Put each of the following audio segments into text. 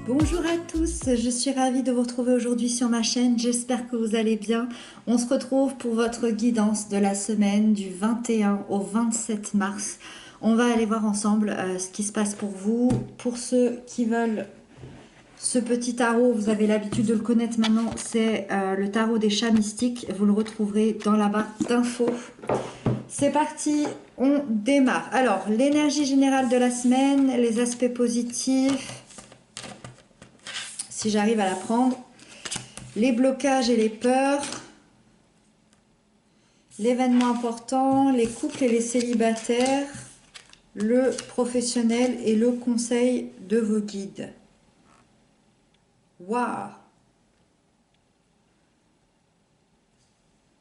Bonjour à tous, je suis ravie de vous retrouver aujourd'hui sur ma chaîne, j'espère que vous allez bien. On se retrouve pour votre guidance de la semaine du 21 au 27 mars. On va aller voir ensemble ce qui se passe pour vous. Pour ceux qui veulent ce petit tarot, vous avez l'habitude de le connaître maintenant, c'est le tarot des chats mystiques. Vous le retrouverez dans la barre d'infos. C'est parti, on démarre. Alors, l'énergie générale de la semaine, les aspects positifs, si j'arrive à la prendre, les blocages et les peurs, l'événement important, les couples et les célibataires, le professionnel et le conseil de vos guides. Waouh!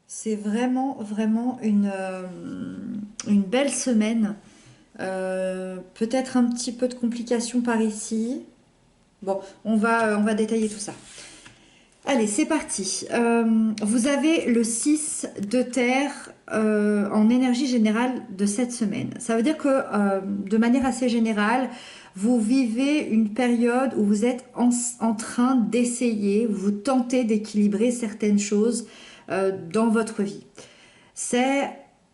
C'est vraiment une belle semaine. Peut-être un petit peu de complications par ici. Bon, on va détailler tout ça. Allez, c'est parti. Vous avez le 6 de terre en énergie générale de cette semaine. Ça veut dire que de manière assez générale, vous vivez une période où vous êtes en train d'essayer, vous tentez d'équilibrer certaines choses dans votre vie. C'est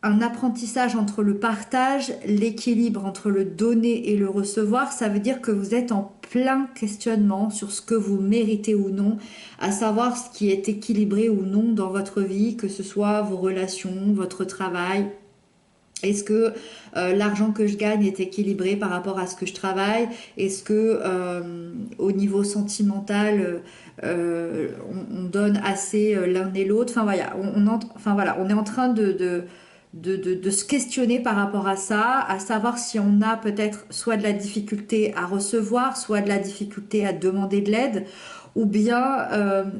un apprentissage entre le partage, l'équilibre entre le donner et le recevoir. Ça veut dire que vous êtes en plein questionnement sur ce que vous méritez ou non, à savoir ce qui est équilibré ou non dans votre vie, que ce soit vos relations, votre travail. Est-ce que l'argent que je gagne est équilibré par rapport à ce que je travaille? Est-ce que au niveau sentimental, on donne assez l'un et l'autre? Enfin voilà, on est en train de se questionner par rapport à ça, à savoir si on a peut-être soit de la difficulté à recevoir, soit de la difficulté à demander de l'aide, ou bien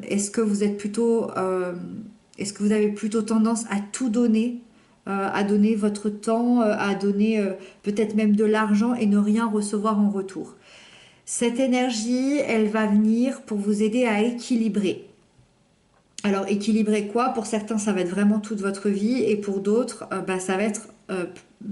est-ce que vous êtes plutôt, est-ce que vous avez plutôt tendance à tout donner, à donner votre temps, à donner peut-être même de l'argent et ne rien recevoir en retour. Cette énergie, elle va venir pour vous aider à équilibrer. Alors équilibrer quoi? Pour certains, ça va être vraiment toute votre vie et pour d'autres, ça va être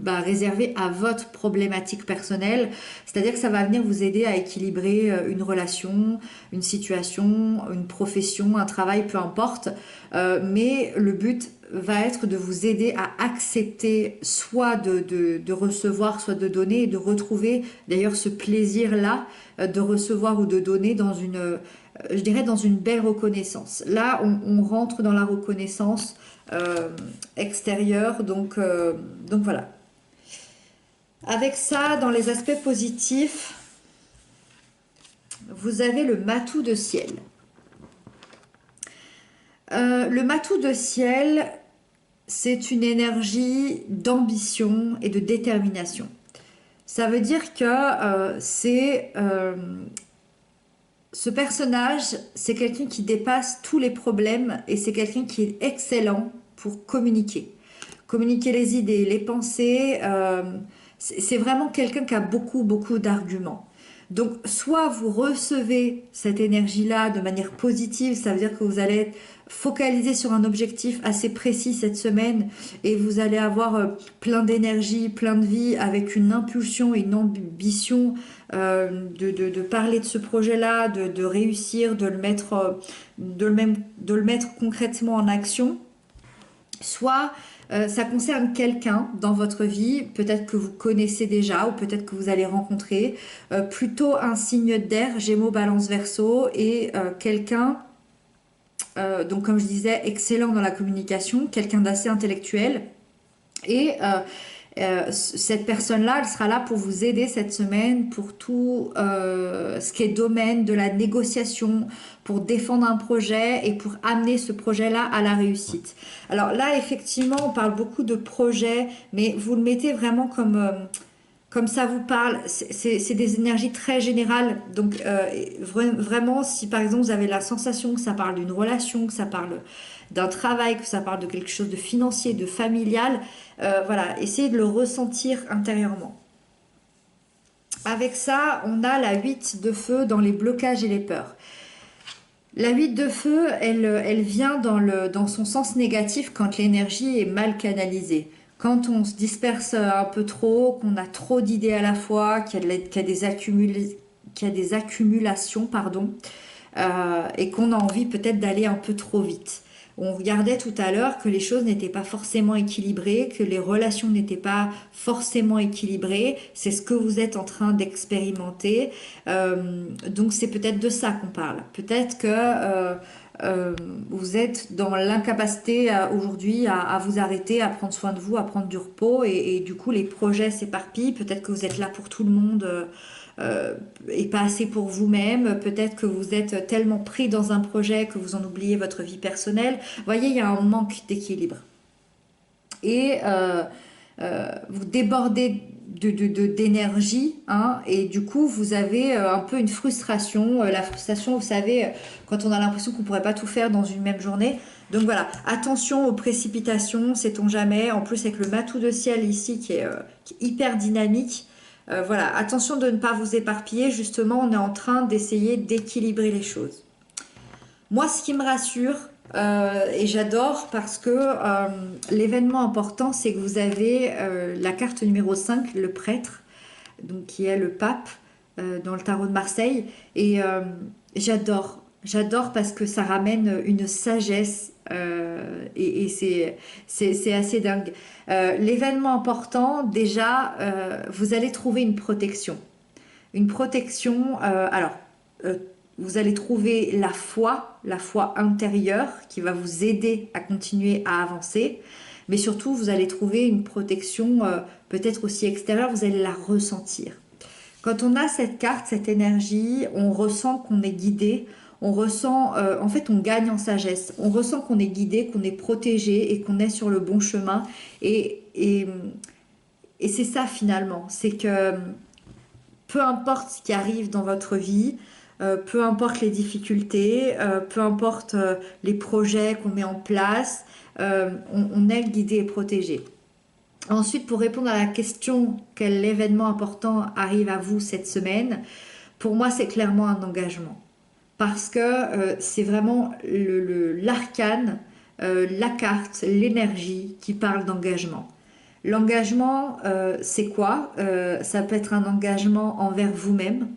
réservé à votre problématique personnelle. C'est-à-dire que ça va venir vous aider à équilibrer une relation, une situation, une profession, un travail, peu importe. Mais le but va être de vous aider à accepter soit de recevoir, soit de donner et de retrouver d'ailleurs ce plaisir-là de recevoir ou de donner dans une, je dirais dans une belle reconnaissance. Là, on rentre dans la reconnaissance extérieure, donc voilà. Avec ça, dans les aspects positifs, vous avez le matou de ciel. Le matou de ciel, c'est une énergie d'ambition et de détermination. Ça veut dire que ce personnage, c'est quelqu'un qui dépasse tous les problèmes et c'est quelqu'un qui est excellent pour communiquer. Communiquer les idées, les pensées. C'est vraiment quelqu'un qui a beaucoup d'arguments. Donc, soit vous recevez cette énergie-là de manière positive, ça veut dire que vous allez être focalisé sur un objectif assez précis cette semaine et vous allez avoir plein d'énergie, plein de vie, avec une impulsion et une ambition de parler de ce projet-là, de réussir, de le mettre concrètement en action. Soit ça concerne quelqu'un dans votre vie, peut-être que vous connaissez déjà ou peut-être que vous allez rencontrer, plutôt un signe d'air, Gémeaux, Balance, Verseau, et quelqu'un, donc comme je disais, excellent dans la communication, quelqu'un d'assez intellectuel, et cette personne-là, elle sera là pour vous aider cette semaine pour tout ce qui est domaine de la négociation, pour défendre un projet et pour amener ce projet-là à la réussite. Alors là, effectivement, on parle beaucoup de projet, mais vous le mettez vraiment comme ça vous parle. C'est des énergies très générales. Donc vraiment, si par exemple vous avez la sensation que ça parle d'une relation, que ça parle d'un travail, que ça parle de quelque chose de financier, de familial, voilà, essayez de le ressentir intérieurement. Avec ça, on a la 8 de feu dans les blocages et les peurs. La 8 de feu, elle vient dans son sens négatif quand l'énergie est mal canalisée. Quand on se disperse un peu trop, qu'on a trop d'idées à la fois, qu'il y a des accumulations, pardon, et qu'on a envie peut-être d'aller un peu trop vite. On regardait tout à l'heure que les choses n'étaient pas forcément équilibrées, que les relations n'étaient pas forcément équilibrées. C'est ce que vous êtes en train d'expérimenter. Donc c'est peut-être de ça qu'on parle. Peut-être que vous êtes dans l'incapacité aujourd'hui à vous arrêter, à prendre soin de vous, à prendre du repos et du coup les projets s'éparpillent. Peut-être que vous êtes là pour tout le monde. Et pas assez pour vous-même. Peut-être que vous êtes tellement pris dans un projet que vous en oubliez votre vie personnelle. Vous voyez, il y a un manque d'équilibre. Et vous débordez d'énergie, hein, et du coup, vous avez un peu une frustration. La frustration, vous savez, quand on a l'impression qu'on ne pourrait pas tout faire dans une même journée. Donc voilà, attention aux précipitations, sait-on jamais. En plus, avec le matou de ciel ici qui est hyper dynamique, voilà, attention de ne pas vous éparpiller. Justement, on est en train d'essayer d'équilibrer les choses. Moi, ce qui me rassure, et j'adore parce que l'événement important, c'est que vous avez la carte numéro 5, le prêtre, donc qui est le pape dans le tarot de Marseille. Et j'adore, j'adore parce que ça ramène une sagesse et c'est assez dingue. L'événement important, déjà, vous allez trouver une protection. Une protection, euh, vous allez trouver la foi intérieure qui va vous aider à continuer à avancer, mais surtout vous allez trouver une protection peut-être aussi extérieure, vous allez la ressentir. Quand on a cette carte, cette énergie, on ressent qu'on est guidé, on ressent, en fait, on gagne en sagesse, on ressent qu'on est guidé, qu'on est protégé et qu'on est sur le bon chemin. Et, et, et c'est ça finalement, c'est que peu importe ce qui arrive dans votre vie, peu importe les difficultés, peu importe les projets qu'on met en place, on est guidé et protégé. Ensuite, pour répondre à la question quel événement important arrive à vous cette semaine, pour moi, c'est clairement un engagement. Parce que c'est vraiment l'arcane, la carte, l'énergie qui parle d'engagement. L'engagement, c'est quoi? Ça peut être un engagement envers vous-même,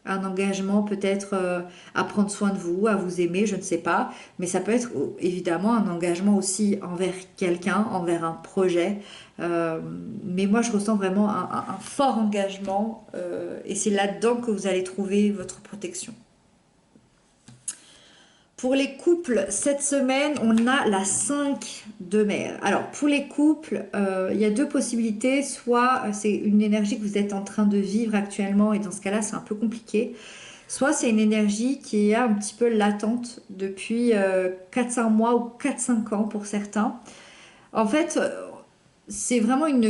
un engagement peut-être à prendre soin de vous, à vous aimer, je ne sais pas, mais ça peut être évidemment un engagement aussi envers quelqu'un, envers un projet. Mais moi, je ressens vraiment un fort engagement et c'est là-dedans que vous allez trouver votre protection. Pour les couples, cette semaine, on a la 5 de mer. Alors, pour les couples, il y a deux possibilités. Soit c'est une énergie que vous êtes en train de vivre actuellement, et dans ce cas-là, c'est un peu compliqué. Soit c'est une énergie qui est un petit peu latente depuis 4-5 mois ou 4-5 ans pour certains. En fait, c'est vraiment une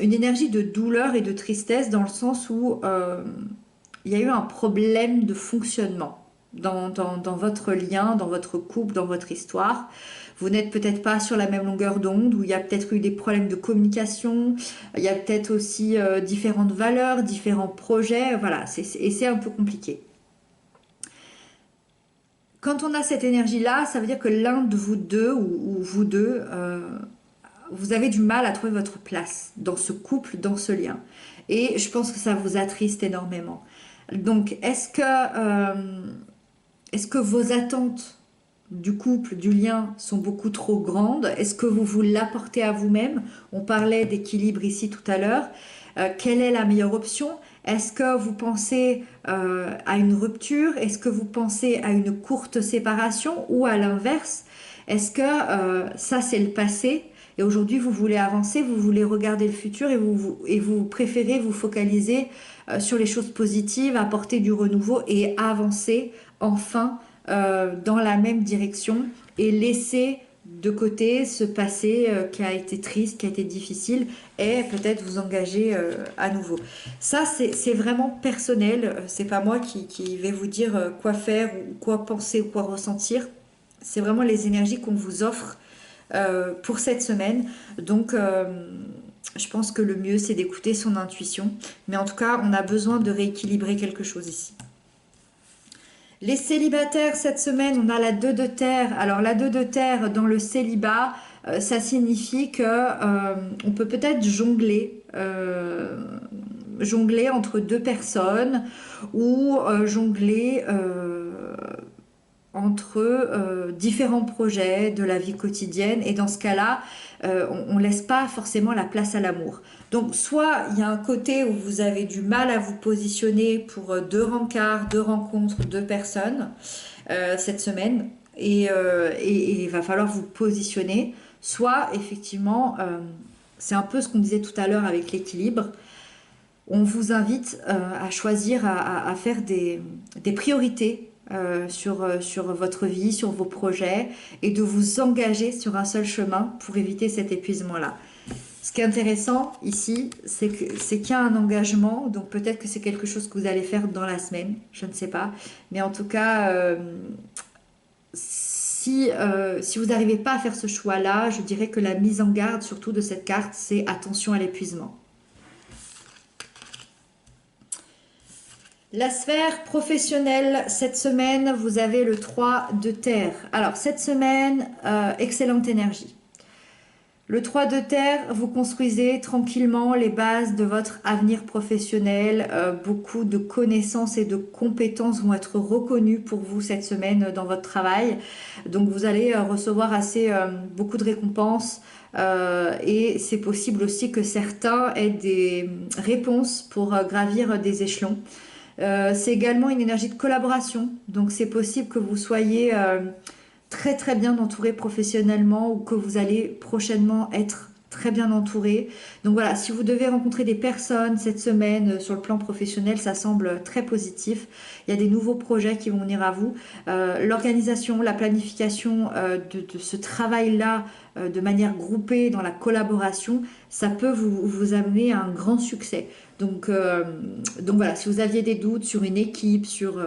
énergie de douleur et de tristesse dans le sens où il y a eu un problème de fonctionnement dans votre lien, dans votre couple, dans votre histoire. Vous n'êtes peut-être pas sur la même longueur d'onde, ou il y a peut-être eu des problèmes de communication, il y a peut-être aussi différentes valeurs, différents projets, voilà, et c'est un peu compliqué. Quand on a cette énergie-là, ça veut dire que l'un de vous deux, ou vous deux, vous avez du mal à trouver votre place dans ce couple, dans ce lien. Et je pense que ça vous attriste énormément. Donc, est-ce que vos attentes du couple, du lien sont beaucoup trop grandes? Est-ce que vous vous l'apportez à vous-même? On parlait d'équilibre ici tout à l'heure. Quelle est la meilleure option? Est-ce que vous pensez à une rupture? Est-ce que vous pensez à une courte séparation? Ou à l'inverse, est-ce que ça c'est le passé et aujourd'hui vous voulez avancer, vous voulez regarder le futur et vous préférez vous focaliser sur les choses positives, apporter du renouveau et avancer enfin dans la même direction et laisser de côté ce passé qui a été triste, qui a été difficile et peut-être vous engager à nouveau. Ça, c'est vraiment personnel. C'est pas moi qui vais vous dire quoi faire ou quoi penser ou quoi ressentir. C'est vraiment les énergies qu'on vous offre pour cette semaine. Donc, Je pense que le mieux, c'est d'écouter son intuition. Mais en tout cas, on a besoin de rééquilibrer quelque chose ici. Les célibataires, cette semaine, on a la 2 de terre. Alors, la 2 de terre dans le célibat, ça signifie que on peut peut-être jongler entre deux personnes ou jongler entre différents projets de la vie quotidienne. Et dans ce cas-là, on ne laisse pas forcément la place à l'amour. Donc, soit il y a un côté où vous avez du mal à vous positionner pour deux rencarts, deux rencontres, deux personnes cette semaine, et il va falloir vous positionner. Soit, effectivement, c'est un peu ce qu'on disait tout à l'heure avec l'équilibre. On vous invite à choisir, à faire des priorités sur votre vie, sur vos projets, et de vous engager sur un seul chemin pour éviter cet épuisement-là. Ce qui est intéressant ici, c'est qu'il y a un engagement, donc peut-être que c'est quelque chose que vous allez faire dans la semaine, je ne sais pas. Mais en tout cas, si vous n'arrivez pas à faire ce choix-là, je dirais que la mise en garde, surtout de cette carte, c'est attention à l'épuisement. La sphère professionnelle, cette semaine, vous avez le 3 de terre. Alors, cette semaine, excellente énergie. Le 3 de terre, vous construisez tranquillement les bases de votre avenir professionnel. Beaucoup de connaissances et de compétences vont être reconnues pour vous cette semaine dans votre travail. Donc, vous allez recevoir beaucoup de récompenses. Et c'est possible aussi que certains aient des réponses pour gravir des échelons. C'est également une énergie de collaboration, donc c'est possible que vous soyez très très bien entouré professionnellement ou que vous allez prochainement être très bien entouré. Donc voilà, si vous devez rencontrer des personnes cette semaine sur le plan professionnel, ça semble très positif. Il y a des nouveaux projets qui vont venir à vous. L'organisation, la planification de ce travail-là de manière groupée dans la collaboration, ça peut vous amener à un grand succès. Donc voilà, si vous aviez des doutes sur une équipe, sur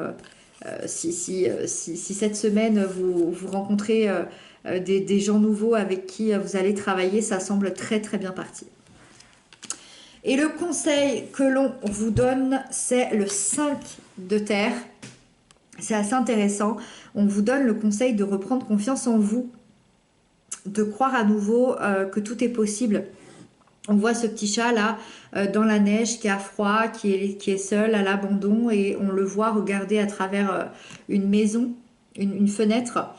si cette semaine vous rencontrez des gens nouveaux avec qui vous allez travailler, ça semble très très bien parti. Et le conseil que l'on vous donne, c'est le 5 de terre. C'est assez intéressant. On vous donne le conseil de reprendre confiance en vous, de croire à nouveau que tout est possible. On voit ce petit chat là dans la neige qui a froid, qui est seul à l'abandon, et on le voit regarder à travers une maison, une fenêtre.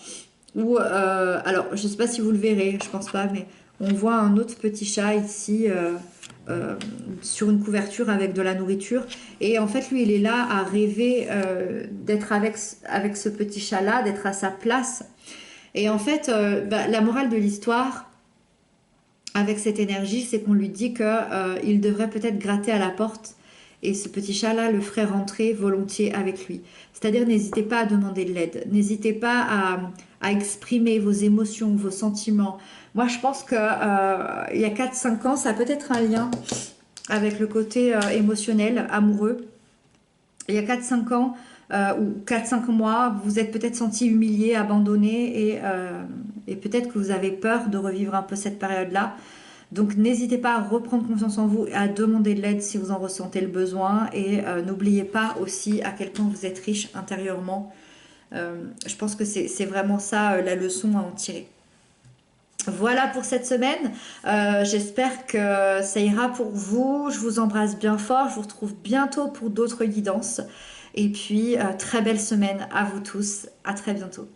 Alors je ne sais pas si vous le verrez, je pense pas, mais on voit un autre petit chat ici sur une couverture avec de la nourriture. Et en fait lui il est là à rêver d'être avec ce petit chat là, d'être à sa place. Et en fait la morale de l'histoire avec cette énergie, c'est qu'on lui dit qu'il devrait peut-être gratter à la porte, et ce petit chat-là le ferait rentrer volontiers avec lui. C'est-à-dire, n'hésitez pas à demander de l'aide, n'hésitez pas à exprimer vos émotions, vos sentiments. Moi, je pense qu'il y a 4-5 ans, ça a peut-être un lien avec le côté émotionnel, amoureux. Il y a 4-5 ans, ou 4-5 mois, vous vous êtes peut-être senti humilié, abandonné, et peut-être que vous avez peur de revivre un peu cette période-là. Donc n'hésitez pas à reprendre confiance en vous et à demander de l'aide si vous en ressentez le besoin. Et n'oubliez pas aussi à quel point vous êtes riche intérieurement. Je pense que c'est vraiment ça la leçon à en tirer. Voilà pour cette semaine. J'espère que ça ira pour vous. Je vous embrasse bien fort. Je vous retrouve bientôt pour d'autres guidances. Et puis, très belle semaine à vous tous. À très bientôt.